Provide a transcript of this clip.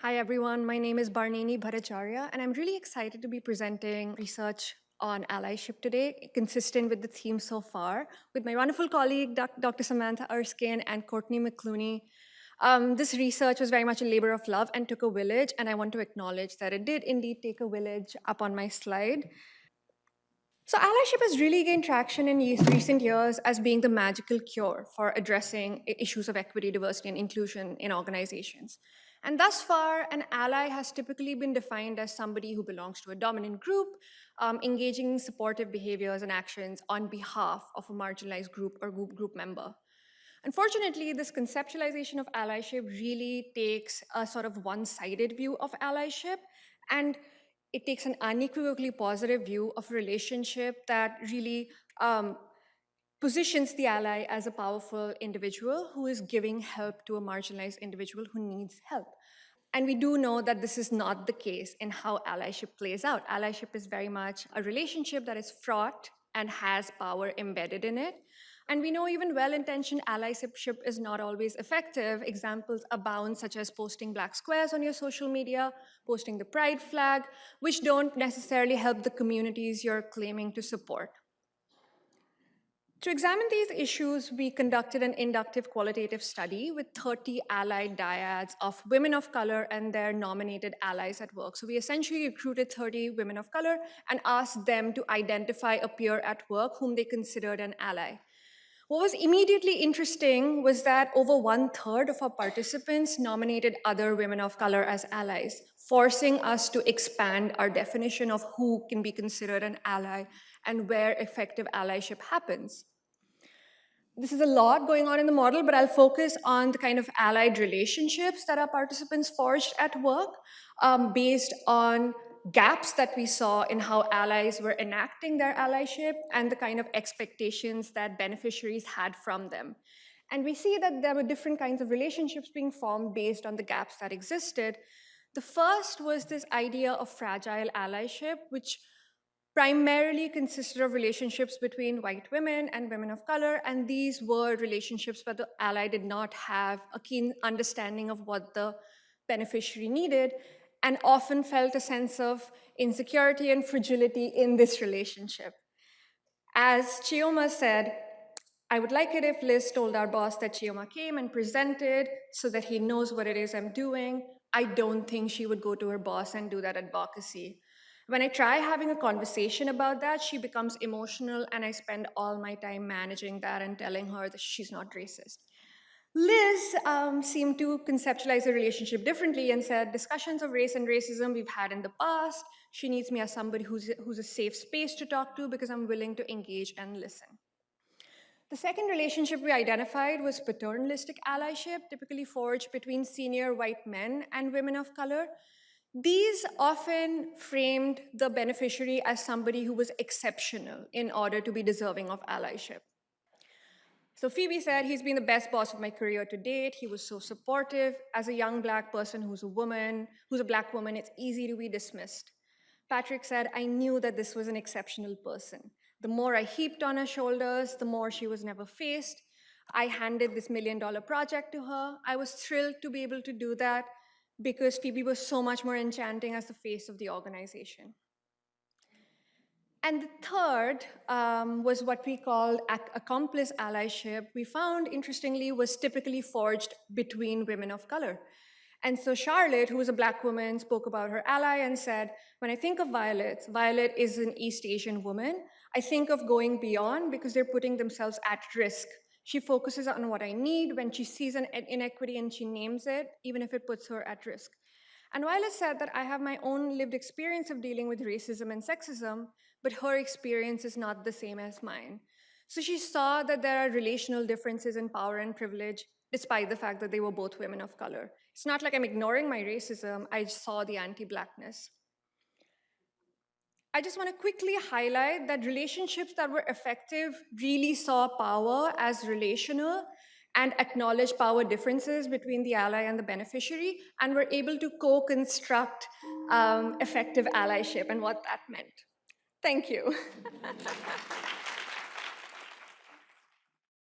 Hi, everyone. My name is Barnini Bhattacharyya, and I'm really excited to be presenting research on allyship today, consistent with the theme so far, with my wonderful colleague, Dr. Samantha Erskine and Courtney McClooney. This research was very much a labor of love and took a village, and I want to acknowledge that it did indeed take a village up on my slide. So allyship has really gained traction in recent years as being the magical cure for addressing issues of equity, diversity, and inclusion in organizations. And thus far, an ally has typically been defined as somebody who belongs to a dominant group, engaging in supportive behaviors and actions on behalf of a marginalized group or group member. Unfortunately, this conceptualization of allyship really takes a sort of one-sided view of allyship, and it takes an unequivocally positive view of a relationship that really positions the ally as a powerful individual who is giving help to a marginalized individual who needs help. And we do know that this is not the case in how allyship plays out. Allyship is very much a relationship that is fraught and has power embedded in it. And we know even well-intentioned allyship is not always effective. Examples abound, such as posting black squares on your social media, posting the pride flag, which don't necessarily help the communities you're claiming to support. To examine these issues, we conducted an inductive qualitative study with 30 allied dyads of women of color and their nominated allies at work. So we essentially recruited 30 women of color and asked them to identify a peer at work whom they considered an ally. What was immediately interesting was that over 1/3 of our participants nominated other women of color as allies, forcing us to expand our definition of who can be considered an ally and where effective allyship happens. This is a lot going on in the model, but I'll focus on the kind of allied relationships that our participants forged at work based on gaps that we saw in how allies were enacting their allyship and the kind of expectations that beneficiaries had from them. And we see that there were different kinds of relationships being formed based on the gaps that existed. The first was this idea of fragile allyship, which primarily consisted of relationships between white women and women of color, and these were relationships where the ally did not have a keen understanding of what the beneficiary needed, and often felt a sense of insecurity and fragility in this relationship. As Chioma said, I would like it if Liz told our boss that Chioma came and presented so that he knows what it is I'm doing. I don't think she would go to her boss and do that advocacy. When I try having a conversation about that, she becomes emotional, and I spend all my time managing that and telling her that she's not racist. Liz seemed to conceptualize the relationship differently and said, discussions of race and racism we've had in the past. She needs me as somebody who's a safe space to talk to because I'm willing to engage and listen. The second relationship we identified was paternalistic allyship, typically forged between senior white men and women of color. These often framed the beneficiary as somebody who was exceptional in order to be deserving of allyship. So Phoebe said, he's been the best boss of my career to date. He was so supportive. As a young Black person who's a Black woman, it's easy to be dismissed. Patrick said, I knew that this was an exceptional person. The more I heaped on her shoulders, the more she was never faced. I handed this $1 million project to her. I was thrilled to be able to do that because Phoebe was so much more enchanting as the face of the organization. And the third was what we called accomplice allyship. We found, interestingly, was typically forged between women of color. And so Charlotte, who was a Black woman, spoke about her ally and said, when I think of Violet, Violet is an East Asian woman. I think of going beyond because they're putting themselves at risk. She focuses on what I need when she sees an inequity and she names it, even if it puts her at risk. And Violet said that I have my own lived experience of dealing with racism and sexism, but her experience is not the same as mine. So she saw that there are relational differences in power and privilege, despite the fact that they were both women of color. It's not like I'm ignoring my racism, I saw the anti-Blackness. I just want to quickly highlight that relationships that were effective really saw power as relational and acknowledged power differences between the ally and the beneficiary, and were able to co-construct effective allyship and what that meant. Thank you.